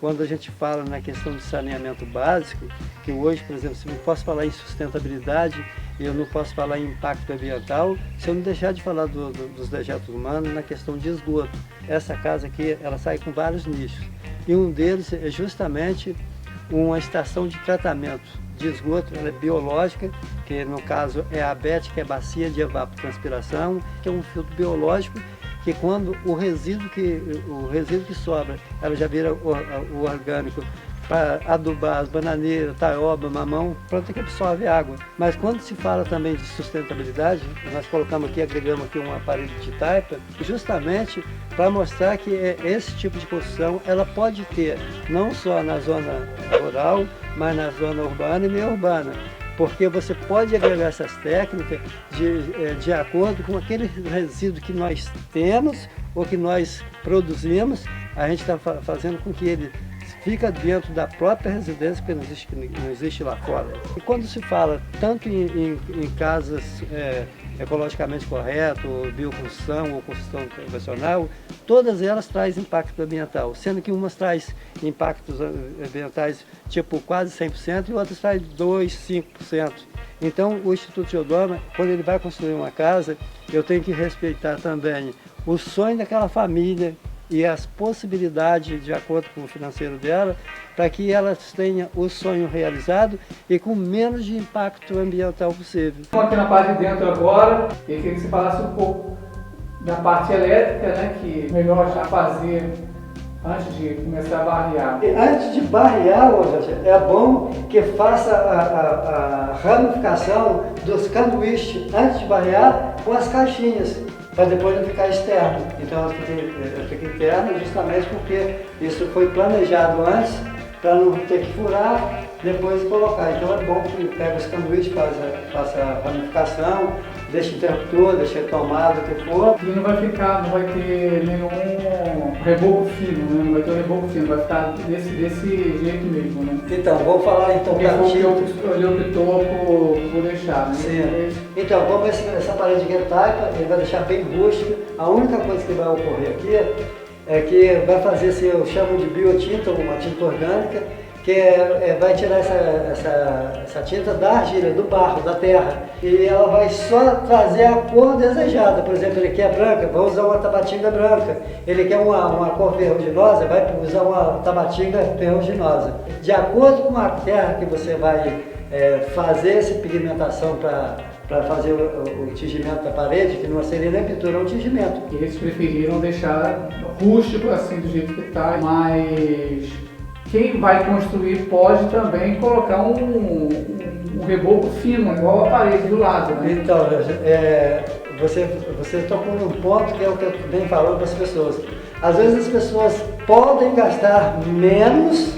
quando a gente fala na questão do saneamento básico, que hoje, por exemplo, se eu não posso falar em sustentabilidade, eu não posso falar em impacto ambiental, se eu não deixar de falar dos dejetos humanos na questão de esgoto. Essa casa aqui, ela sai com vários nichos, e um deles é justamente uma estação de tratamento de esgoto. Ela é biológica, que no caso é a BET, que é bacia de evapotranspiração, que é um filtro biológico, que quando o resíduo que sobra, ela já vira o orgânico para adubar as bananeiras, taioba, mamão, planta que absorve água. Mas quando se fala também de sustentabilidade, nós colocamos aqui, agregamos aqui um aparelho de taipa, justamente para mostrar que esse tipo de construção, ela pode ter, não só na zona rural, mas na zona urbana e meio urbana. Porque você pode agregar essas técnicas de acordo com aquele resíduo que nós temos ou que nós produzimos, a gente está fazendo com que ele fica dentro da própria residência, que não existe lá fora. E quando se fala tanto em casas ecologicamente corretas, ou bioconstrução, ou construção convencional, todas elas trazem impacto ambiental, sendo que umas traz impactos ambientais tipo quase 100% e outras traz 2%, 5%. Então o Instituto Geodoma, quando ele vai construir uma casa, eu tenho que respeitar também o sonho daquela família, e as possibilidades de acordo com o financeiro dela, para que elas tenham o sonho realizado e com menos de impacto ambiental possível. Estamos aqui na parte de dentro agora, e eu queria que você falasse um pouco da parte elétrica, né, que é melhor já fazer antes de começar a barrear. Antes de barrear, é bom que faça a ramificação dos sanduíches antes de barrear com as caixinhas, para depois não ficar externo. Então ela fica interna justamente porque isso foi planejado antes, para não ter que furar, depois colocar. Então é bom que pega os sanduíches, faça a ramificação, deixa interruptor, deixa tomada, o que for. E não vai ter nenhum reboco fino, né? Não vai ter um reboco fino, vai ficar desse jeito mesmo, né? Então, vamos falar então da tinta. Ele optou por deixar, né? Sim. Então, como essa parede de taipa, ele vai deixar bem rústica. A única coisa que vai ocorrer aqui é que vai fazer, assim, eu chamo de biotinta, uma tinta orgânica, que vai tirar essa tinta da argila, do barro, da terra. E ela vai só trazer a cor desejada. Por exemplo, ele quer branca, vai usar uma tabatinga branca. Ele quer uma cor ferruginosa, vai usar uma tabatinga ferruginosa. De acordo com a terra que você vai fazer essa pigmentação para fazer o tingimento da parede, que não seria nem pintura, é um tingimento. E eles preferiram deixar rústico assim, do jeito que está, mas quem vai construir pode também colocar um reboco fino, igual a parede do lado, né? Então, você tocou num ponto que é o que eu venho falando para as pessoas. Às vezes as pessoas podem gastar menos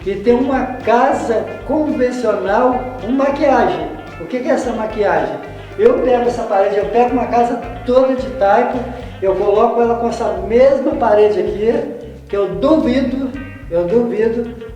e ter uma casa convencional com maquiagem. O que é essa maquiagem? Eu pego essa parede, eu pego uma casa toda de taipa, eu coloco ela com essa mesma parede aqui, que eu duvido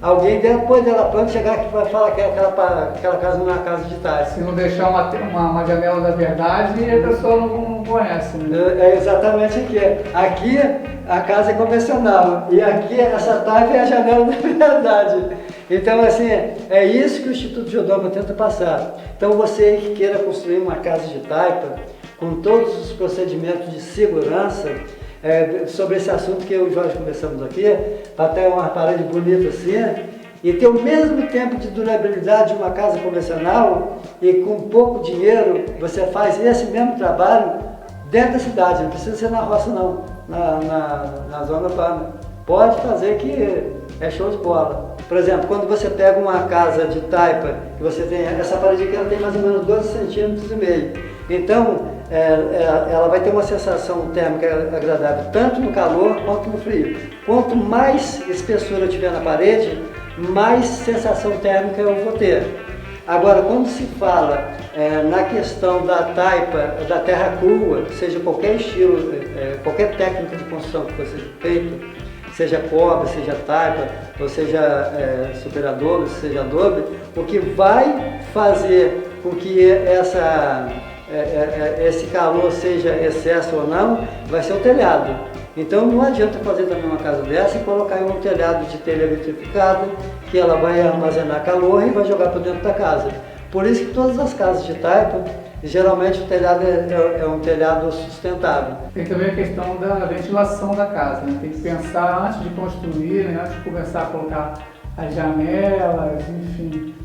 alguém depois dela pronta chegar aqui e vai falar que aquela casa não é uma casa de taipa. Se não deixar uma janela da verdade, a pessoa não conhece. Né? É exatamente aqui. Aqui a casa é convencional e aqui essa taipa é a janela da verdade. Então, assim, é isso que o Instituto Geodoma tenta passar. Então, você que queira construir uma casa de taipa, com todos os procedimentos de segurança, sobre esse assunto que eu e o Jorge conversamos aqui, para ter uma parede bonita assim, e ter o mesmo tempo de durabilidade de uma casa convencional, e com pouco dinheiro você faz esse mesmo trabalho dentro da cidade, não precisa ser na roça não, na zona urbana. Pode fazer que é show de bola. Por exemplo, quando você pega uma casa de taipa, que você tem essa parede aqui, ela tem mais ou menos 12,5 cm. Então, ela vai ter uma sensação térmica agradável, tanto no calor quanto no frio. Quanto mais espessura eu tiver na parede, mais sensação térmica eu vou ter. Agora, quando se fala na questão da taipa, da terra crua, seja qualquer estilo, qualquer técnica de construção que fosse feito, seja cobre, seja taipa, ou seja superadobe, seja adobe, o que vai fazer com que esse calor seja excesso ou não, vai ser o telhado. Então não adianta fazer também uma casa dessa e colocar em um telhado de telha vitrificada, que ela vai armazenar calor e vai jogar para dentro da casa. Por isso que todas as casas de taipa, geralmente o telhado é um telhado sustentável. Tem também a questão da ventilação da casa, né? Tem que pensar antes de construir, né? Antes de começar a colocar as janelas, enfim,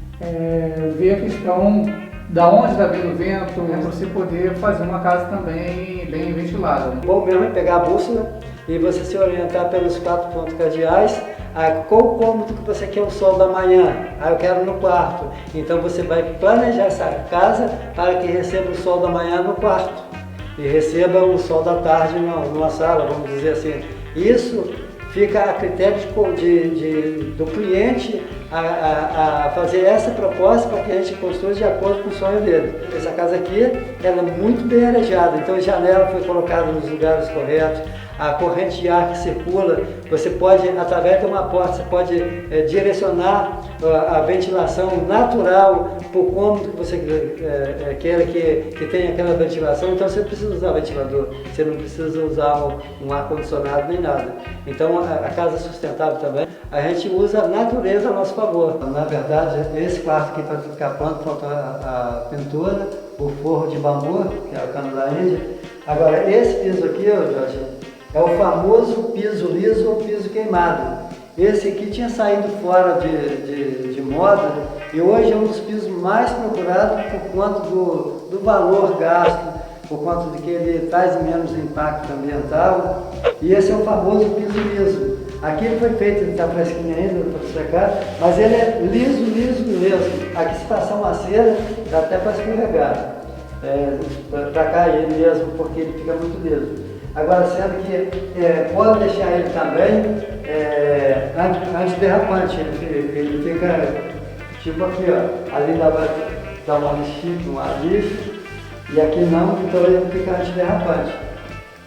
ver a questão da onde está vindo o vento, para você poder fazer uma casa também bem ventilada. Né? Bom mesmo é pegar a bússola e você se orientar pelos 4 pontos cardeais. Qual o cômodo que você quer o sol da manhã? Eu quero no quarto. Então você vai planejar essa casa para que receba o sol da manhã no quarto e receba o sol da tarde numa sala, vamos dizer assim. Isso fica a critério do cliente a fazer essa proposta para que a gente construa de acordo com o sonho dele. Essa casa aqui, ela é muito bem arejada, então a janela foi colocada nos lugares corretos, a corrente de ar que circula, você pode, através de uma porta, você pode direcionar a ventilação natural para o cômodo que você queira que tenha aquela ventilação, então você precisa usar ventilador, você não precisa usar um ar-condicionado nem nada. Então a casa sustentável também, a gente usa a natureza a nosso favor. Na verdade, esse quarto aqui para ficar pronto, falta a pintura, o forro de bambu, que é o cano da Índia. Agora, esse piso aqui, Jorge, é o famoso piso liso ou piso queimado. Esse aqui tinha saído fora de moda e hoje é um dos pisos mais procurados por conta do valor gasto, por conta de que ele traz menos impacto ambiental. E esse é o famoso piso liso. Aqui ele foi feito, ele está fresquinho ainda para secar, mas ele é liso mesmo. Aqui se passar uma cera, dá até para escorregar. Para cair mesmo, porque ele fica muito liso. Agora, sendo que pode deixar ele também antiderrapante, ele fica tipo aqui, ó, ali dá uma lixinha, um alívio, e aqui não, então ele fica antiderrapante.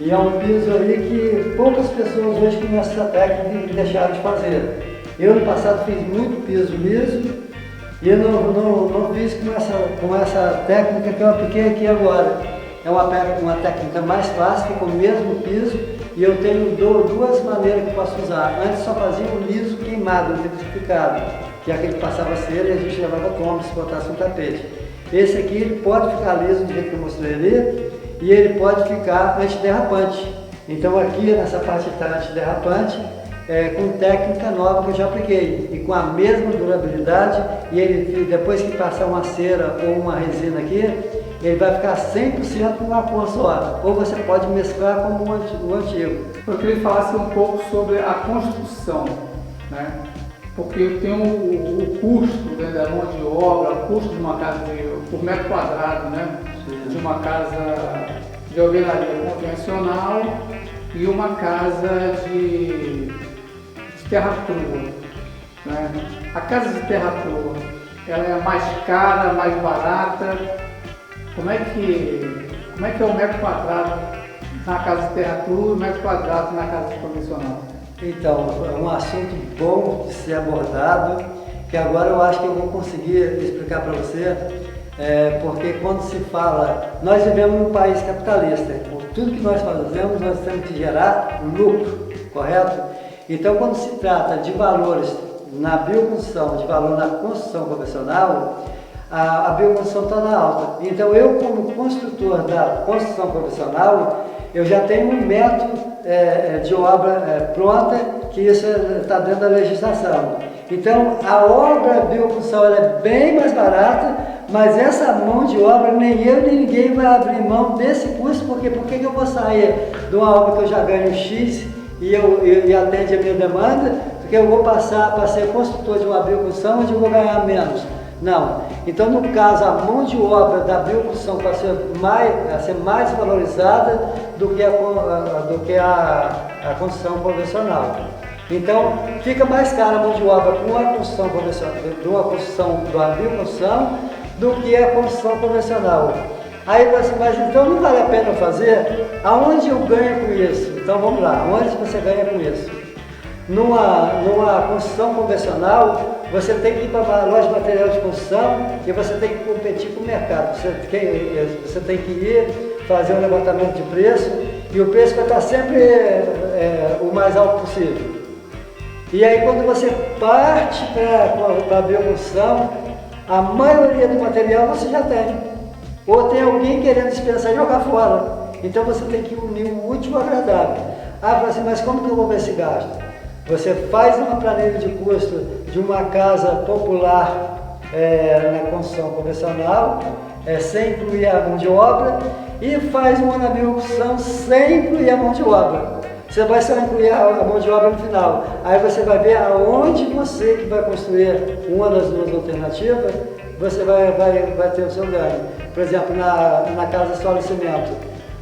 E é um piso ali que poucas pessoas hoje conhecem essa técnica e deixaram de fazer. Eu no passado fiz muito piso liso e eu não fiz com essa técnica que eu apliquei aqui agora. É uma técnica mais fácil, com o mesmo piso, e eu tenho duas maneiras que eu posso usar. Antes só fazia o liso queimado, vitrificado, que é aquele que passava cera e a gente levava como se botasse um tapete. Esse aqui ele pode ficar liso do jeito que eu mostrei ali, e ele pode ficar antiderrapante. Então aqui nessa parte está antiderrapante, com técnica nova que eu já apliquei, e com a mesma durabilidade, e ele depois que passar uma cera ou uma resina aqui, ele vai ficar 100% numa cor só, ou você pode mesclar como o antigo. Eu queria que falasse um pouco sobre a construção, né? Porque tem o custo, né, da mão de obra, o custo de uma casa por metro quadrado, né? De uma casa de alvenaria convencional e uma casa de terra crua, né? A casa de terra crua, ela é mais cara, mais barata? Como é que é o metro quadrado na casa de terra crua e o metro quadrado na casa convencional? Então, é um assunto bom de ser abordado, que agora eu acho que eu vou conseguir explicar para você, porque quando se fala, nós vivemos num país capitalista, tudo que nós fazemos, nós temos que gerar lucro, correto? Então, quando se trata de valores na bioconstrução, de valor na construção convencional, a bioconstrução está na alta. Então eu, como construtor da construção profissional, eu já tenho um método de obra pronta, que isso está dentro da legislação. Então a obra bioconstrução ela é bem mais barata, mas essa mão de obra, nem eu nem ninguém vai abrir mão desse custo, porque por que eu vou sair de uma obra que eu já ganho X e atende a minha demanda, porque eu vou passar para ser construtor de uma bioconstrução onde eu vou ganhar menos? Não. Então, no caso, a mão de obra da bioconstrução vai ser mais valorizada do que a construção convencional. Então, fica mais cara a mão de obra com a construção convencional, da bioconstrução do que a construção convencional. Aí você vai dizer, então não vale a pena fazer? Aonde eu ganho com isso? Então vamos lá, onde você ganha com isso? Numa construção convencional, você tem que ir para a loja de material de construção e você tem que competir com o mercado. Você tem que ir fazer um levantamento de preço e o preço vai estar sempre o mais alto possível. E aí quando você parte para a bioconstrução, a maioria do material você já tem. Ou tem alguém querendo dispensar e jogar fora. Então você tem que unir o útil ao agradável. Ah, fala assim, mas como que eu vou ver esse gasto? Você faz uma planilha de custo de uma casa popular na construção convencional, sem incluir a mão de obra, e faz uma na bioconstrução sem incluir a mão de obra. Você vai só incluir a mão de obra no final. Aí você vai ver aonde você que vai construir uma das duas alternativas, você vai ter o seu ganho. Por exemplo, na casa solo e cimento,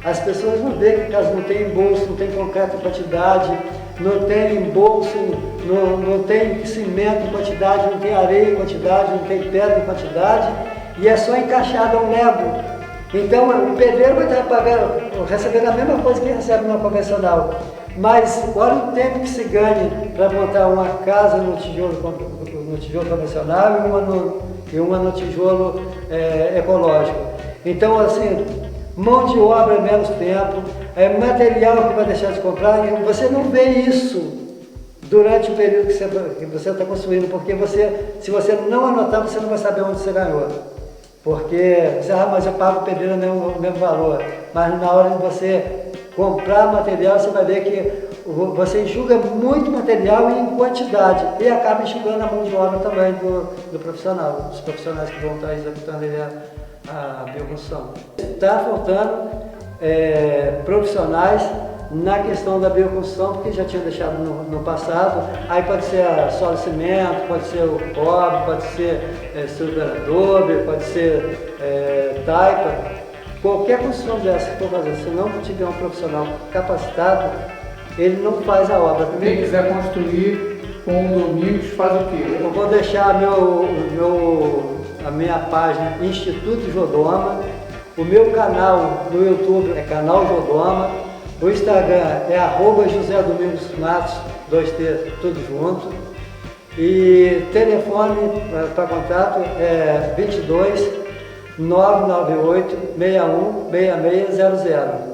as pessoas vão ver que a casa não tem embolso, não tem concreto em quantidade, não tem embolso, não tem cimento em quantidade, não tem areia em quantidade, não tem pedra em quantidade, e é só encaixado a um lego. Então o pedreiro vai estar recebendo a mesma coisa que recebe numa convencional. Mas olha o tempo que se ganha para montar uma casa no tijolo convencional e uma no tijolo ecológico. Então, assim, mão de obra é menos tempo, material que vai deixar de comprar, e você não vê isso durante o período que você está construindo, porque se você não anotar, você não vai saber onde você ganhou. Porque você, mas eu pago o pedreiro o mesmo valor, mas na hora de você comprar material, você vai ver que você enxuga muito material em quantidade e acaba enxugando a mão de obra também do profissional, dos profissionais que vão estar executando a bioconstrução. Está faltando profissionais na questão da bioconstrução, porque já tinha deixado no passado. Aí pode ser a solo cimento, pode ser o cobre, pode ser super adobe, pode ser taipa. Qualquer construção dessa que for fazer, se não tiver um profissional capacitado, ele não faz a obra. Quem quiser construir condomínios, faz o quê? Eu vou deixar a minha página Instituto Jodoma, o meu canal no YouTube é Canal Jodoma, o Instagram é @JoséDomingosMatos, 2T, tudo junto. E telefone para contato é 22 998 61 6600.